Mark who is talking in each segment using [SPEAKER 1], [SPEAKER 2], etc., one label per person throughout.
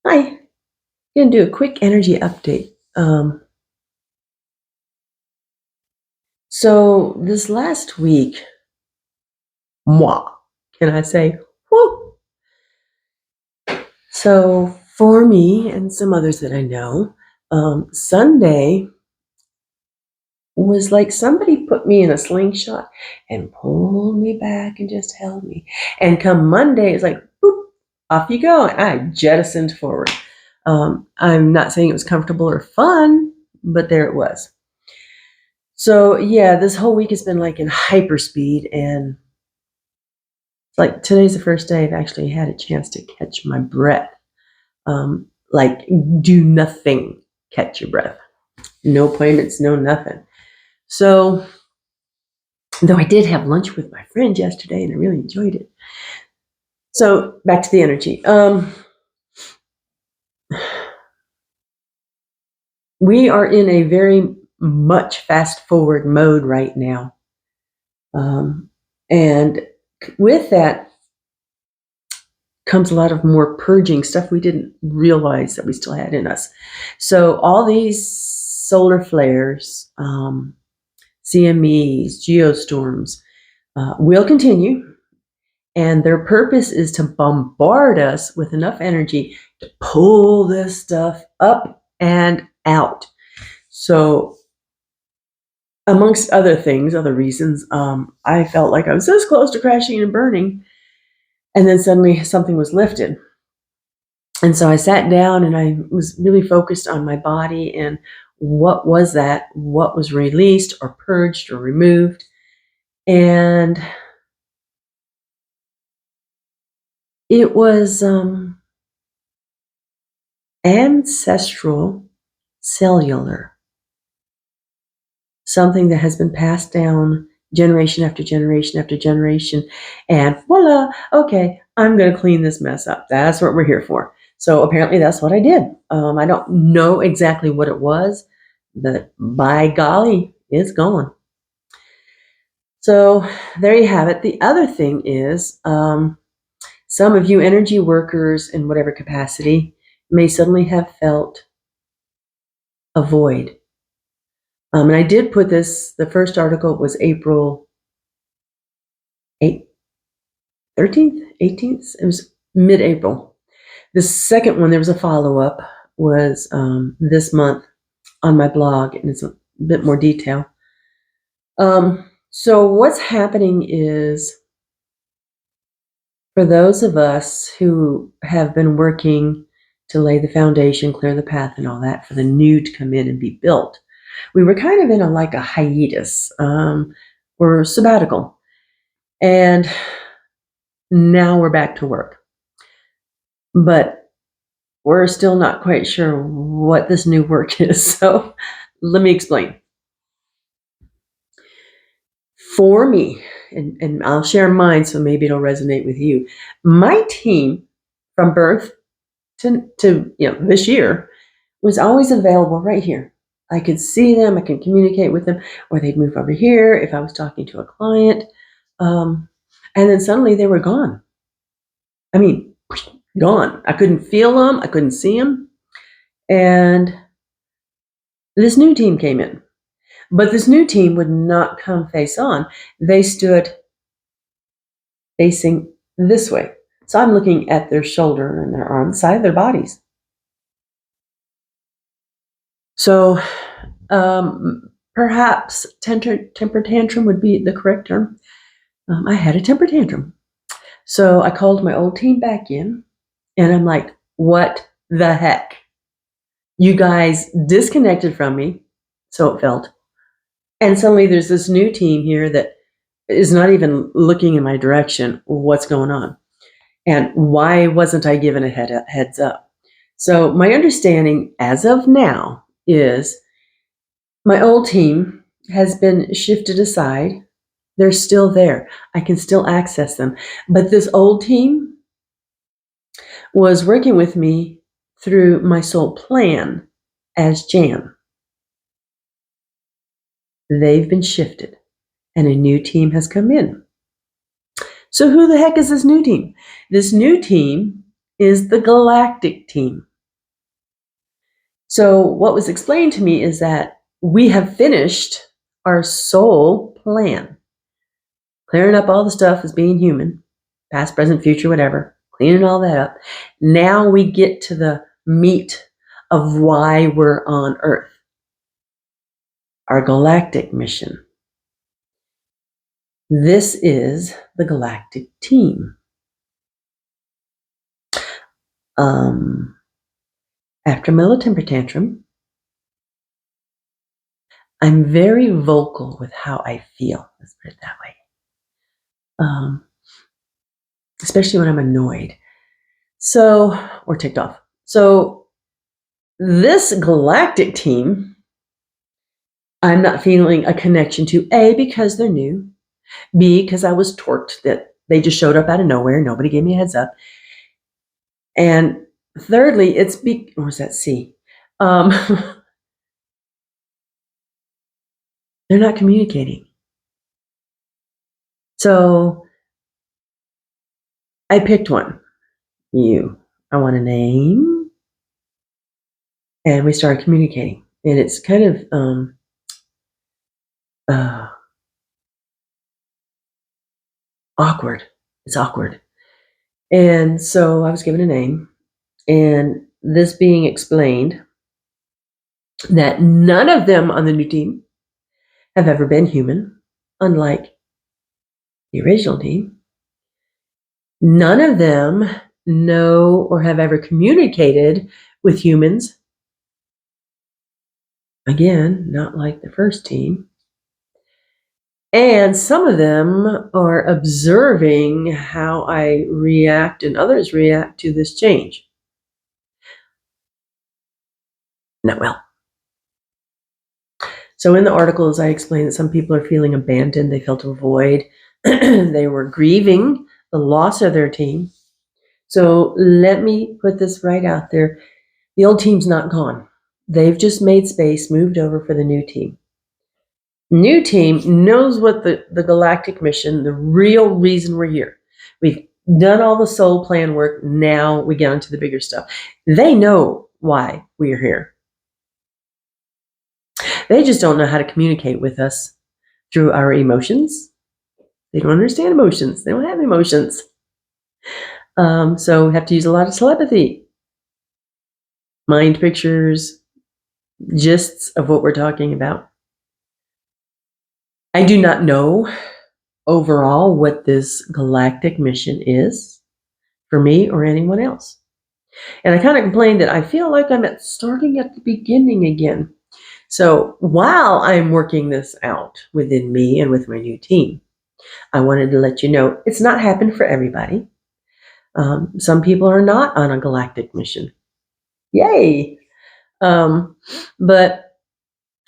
[SPEAKER 1] Hi, gonna do a quick energy update. So this last week, moi, can I say, whoo? So for me and some others that I know, Sunday was like somebody put me in a slingshot and pulled me back and just held me. And come Monday, it's like, boop, off you go. And I jettisoned forward. I'm not saying it was comfortable or fun, but there it was. So yeah, this whole week has been like in hyperspeed, and it's like today's the first day I've actually had a chance to catch my breath. Like do nothing, catch your breath. No appointments, no nothing. So though I did have lunch with my friend yesterday and I really enjoyed it. So back to the energy. We are in a very much fast forward mode right now. And with that comes a lot of more purging stuff we didn't realize that we still had in us. So all these solar flares, CMEs, geostorms will continue, and their purpose is to bombard us with enough energy to pull this stuff up and out. So amongst other things, other reasons, I felt like I was this close to crashing and burning, and then suddenly something was lifted. And so I sat down and I was really focused on my body and what was that, what was released or purged or removed. And it was ancestral cellular, something that has been passed down generation after generation after generation. And voila, okay, I'm going to clean this mess up. That's what we're here for. So apparently that's what I did. I don't know exactly what it was, but by golly, it's gone. So there you have it. The other thing is some of you energy workers in whatever capacity may suddenly have felt a void. And I did put this, the first article was April 8th, 13th, 18th. It was mid-April. The second one, there was a follow-up, was this month on my blog, and it's a bit more detail. So what's happening is, for those of us who have been working to lay the foundation, clear the path and all that for the new to come in and be built, we were kind of in a hiatus or sabbatical. And now we're back to work. But we're still not quite sure what this new work is. So let me explain. For me, and I'll share mine so maybe it'll resonate with you. My team from birth to this year was always available right here. I could see them, I could communicate with them, or they'd move over here if I was talking to a client. And then suddenly they were gone. I mean, gone. I couldn't feel them, I couldn't see them. And this new team came in. But this new team would not come face on. They stood facing this way. So I'm looking at their shoulder and their arm, the side of their bodies. So perhaps temper tantrum would be the correct term. I had a temper tantrum. So I called my old team back in, and I'm like, what the heck? You guys disconnected from me, so it felt. And suddenly there's this new team here that is not even looking in my direction. What's going on? And why wasn't I given a heads up? So my understanding as of now is my old team has been shifted aside. They're still there. I can still access them. But this old team was working with me through my soul plan as Jan. They've been shifted, and a new team has come in. So who the heck is this new team? This new team is the galactic team. So what was explained to me is that we have finished our soul plan, clearing up all the stuff as being human, past, present, future, whatever, cleaning all that up. Now we get to the meat of why we're on Earth, our galactic mission. This is the galactic team. After my little temper tantrum, I'm very vocal with how I feel. Let's put it that way. Especially when I'm annoyed. So, or ticked off. So, this galactic team, I'm not feeling a connection to. A, because they're new. B, because I was torqued that they just showed up out of nowhere. Nobody gave me a heads up. And thirdly, or was that C? They're not communicating. So I picked one. You. I want a name. And we started communicating. And it's kind of awkward. It's awkward. And so I was given a name. And this being explained that none of them on the new team have ever been human, unlike the original team. None of them know or have ever communicated with humans. Again, not like the first team. And some of them are observing how I react and others react to this change. Not well. So in the articles, I explained that some people are feeling abandoned. They felt a void. They were grieving the loss of their team. So let me put this right out there. The old team's not gone. They've just made space, moved over for the new team. New team knows what the galactic mission, the real reason we're here. We've done all the soul plan work. Now we get onto the bigger stuff. They know why we are here. They just don't know how to communicate with us through our emotions. They don't understand emotions. They don't have emotions. So we have to use a lot of telepathy, mind pictures, gists of what we're talking about. I do not know overall what this galactic mission is for me or anyone else. And I kind of complained that I feel like I'm starting at the beginning again. So while I'm working this out within me and with my new team, I wanted to let you know it's not happened for everybody. Some people are not on a galactic mission. Yay! But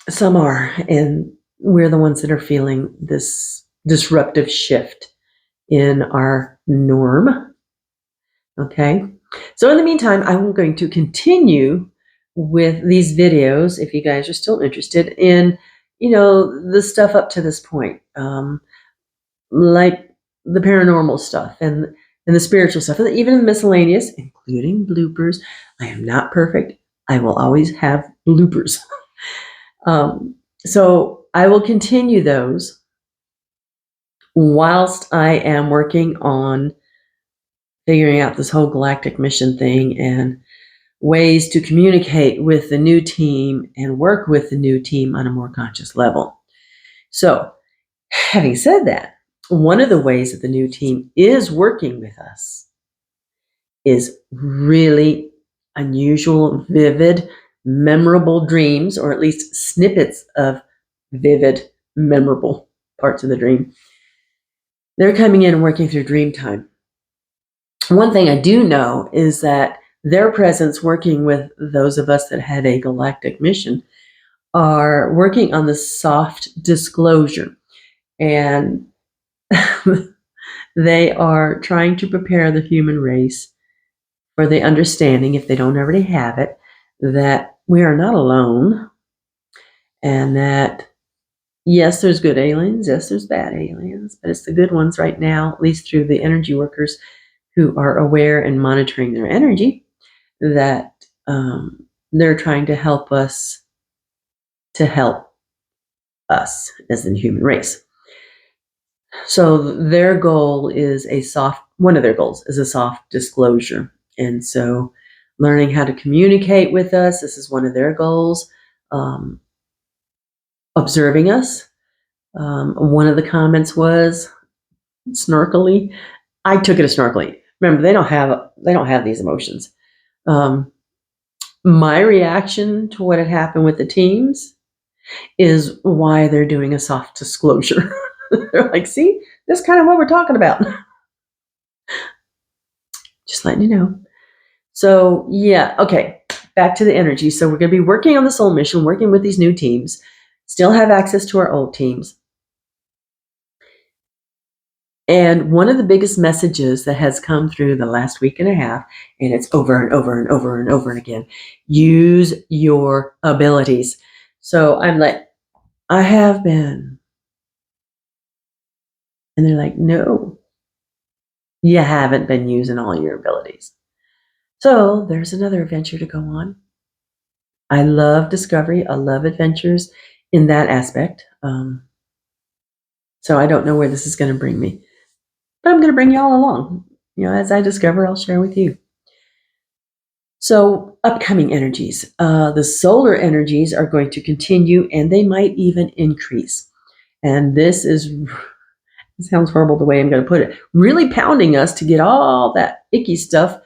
[SPEAKER 1] some are, and we're the ones that are feeling this disruptive shift in our norm. Okay? So in the meantime, I'm going to continue with these videos if you guys are still interested in, the stuff up to this point. Like the paranormal stuff and the spiritual stuff, and even the miscellaneous, including bloopers. I am not perfect. I will always have bloopers. So I will continue those whilst I am working on figuring out this whole galactic mission thing and ways to communicate with the new team and work with the new team on a more conscious level. So, having said that, one of the ways that the new team is working with us is really unusual, vivid, memorable dreams, or at least snippets of vivid, memorable parts of the dream. They're coming in and working through dream time. One thing I do know is that their presence working with those of us that had a galactic mission are working on the soft disclosure. And they are trying to prepare the human race for the understanding, if they don't already have it, that we are not alone. And that, yes, there's good aliens. Yes, there's bad aliens. But it's the good ones right now, at least through the energy workers who are aware and monitoring their energy, that they're trying to help us to help us as the human race. So their goal is one of their goals is a soft disclosure. And so learning how to communicate with us, this is one of their goals. Observing us. One of the comments was snarkily. I took it as snarkily. Remember, they don't have these emotions. My reaction to what had happened with the teams is why they're doing a soft disclosure. They're like, see, this is kind of what we're talking about. Just letting you know. So yeah, okay, back to the energy. So we're going to be working on the soul mission, working with these new teams, still have access to our old teams. And one of the biggest messages that has come through the last week and a half, and it's over and over and over and over and again, use your abilities. So I'm like, I have been. And they're like, no, you haven't been using all your abilities. So there's another adventure to go on. I love discovery. I love adventures in that aspect. So I don't know where this is going to bring me, but I'm going to bring you all along. As I discover, I'll share with you. So upcoming energies, the solar energies are going to continue, and they might even increase. And this sounds horrible the way I'm going to put it, really pounding us to get all that icky stuff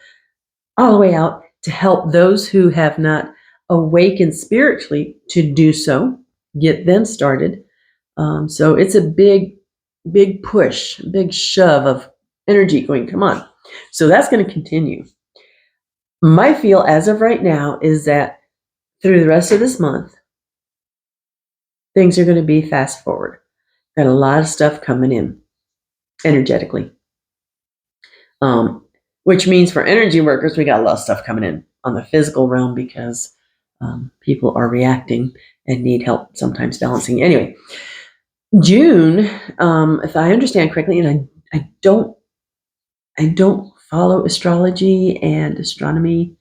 [SPEAKER 1] all the way out to help those who have not awakened spiritually to do so, get them started. So it's a big push, big shove of energy going, come on. So that's going to continue. My feel as of right now is that through the rest of this month, things are going to be fast forward. Got a lot of stuff coming in energetically. Which means for energy workers, we got a lot of stuff coming in on the physical realm because people are reacting and need help sometimes balancing. Anyway, June, if I understand correctly, and I don't follow astrology and astronomy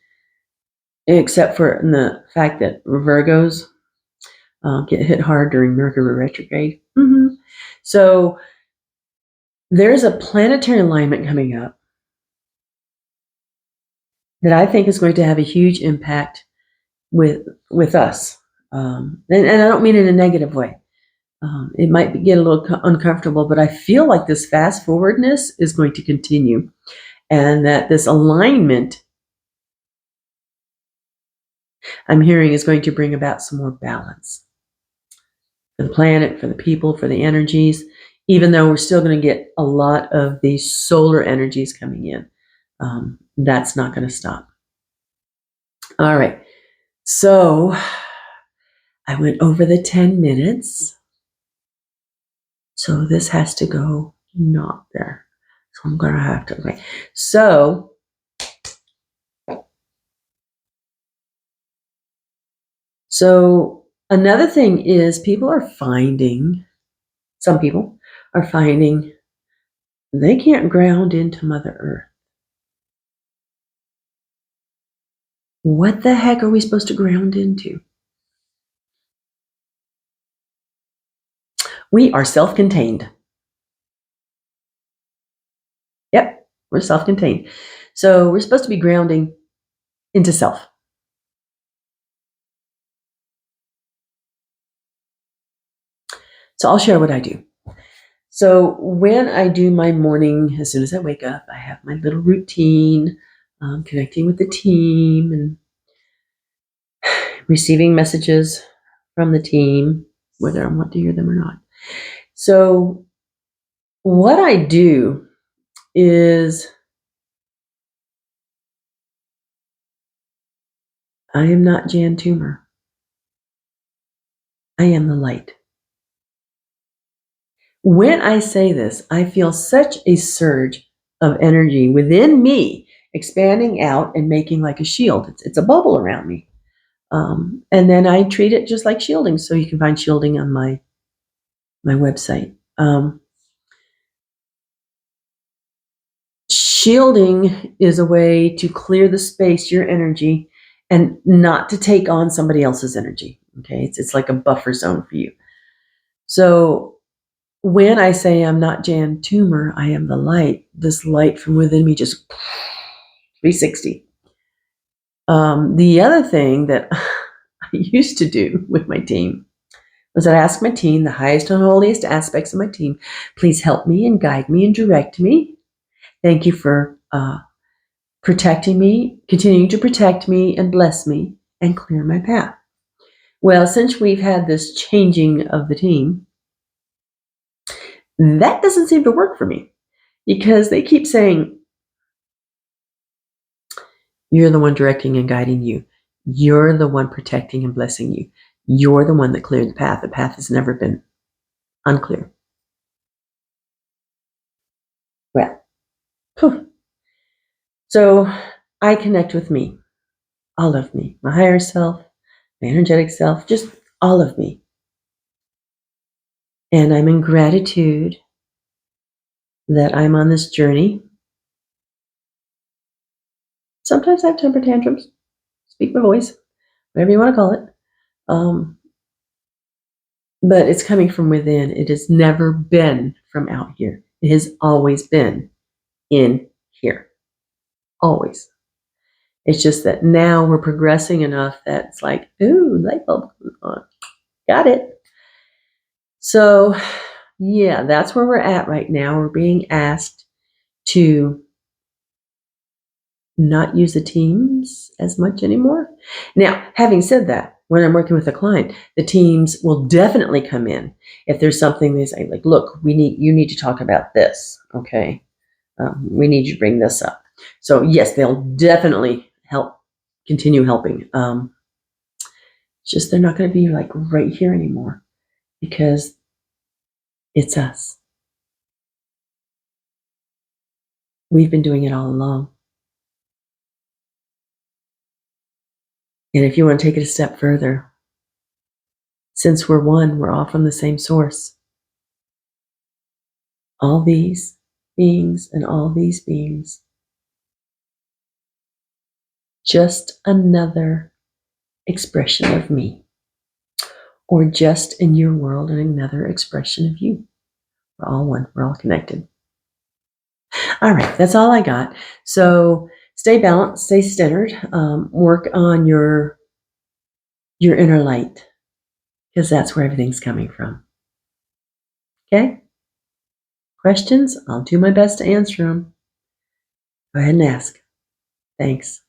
[SPEAKER 1] except for the fact that Virgos get hit hard during Mercury retrograde. So there's a planetary alignment coming up that I think is going to have a huge impact with us. And I don't mean in a negative way. It might get a little uncomfortable, but I feel like this fast forwardness is going to continue, and that this alignment I'm hearing is going to bring about some more balance for the planet, for the people, for the energies, even though we're still going to get a lot of these solar energies coming in. That's not going to stop. All right. So I went over the 10 minutes. So this has to go not there. So I'm going to have to, okay. So another thing is some people are finding they can't ground into Mother Earth. What the heck are we supposed to ground into? We are self-contained. Yep, we're self-contained. So we're supposed to be grounding into self. So I'll share what I do. So when I do my morning, as soon as I wake up, I have my little routine, connecting with the team and receiving messages from the team, whether I want to hear them or not. So what I do is I am not Jan Toomer. I am the light. When I say this, I feel such a surge of energy within me expanding out and making like a shield. It's a bubble around me. And then I treat it just like shielding. So you can find shielding on my website. Shielding is a way to clear the space, your energy, and not to take on somebody else's energy. Okay, it's like a buffer zone for you. So when I say I'm not Jan Toomer, I am the light. This light from within me just 360. The other thing that I used to do with my team was I'd ask my team, the highest and holiest aspects of my team, please help me and guide me and direct me. Thank you for protecting me, continuing to protect me and bless me and clear my path. Well, since we've had this changing of the team, that doesn't seem to work for me because they keep saying, you're the one directing and guiding you. You're the one protecting and blessing you. You're the one that cleared the path. The path has never been unclear. Well, so I connect with me, all of me, my higher self, my energetic self, just all of me. And I'm in gratitude that I'm on this journey. Sometimes I have temper tantrums, speak my voice, whatever you want to call it. But it's coming from within. It has never been from out here. It has always been in here. Always. It's just that now we're progressing enough that it's like, ooh, light bulb on. Got it. So, yeah, that's where we're at right now. We're being asked to not use the teams as much anymore. Now, having said that, when I'm working with a client, the teams will definitely come in if there's something they say, like, look, you need to talk about this. Okay, we need you to bring this up. So yes, they'll definitely continue helping. It's just they're not going to be like right here anymore because it's us. We've been doing it all along. And if you want to take it a step further, since we're one, we're all from the same source. All these beings and all these beings. Just another expression of me. Or just in your world, another expression of you. We're all one. We're all connected. All right, that's all I got. So stay balanced, stay centered, work on your inner light, because that's where everything's coming from. Okay? Questions? I'll do my best to answer them. Go ahead and ask. Thanks.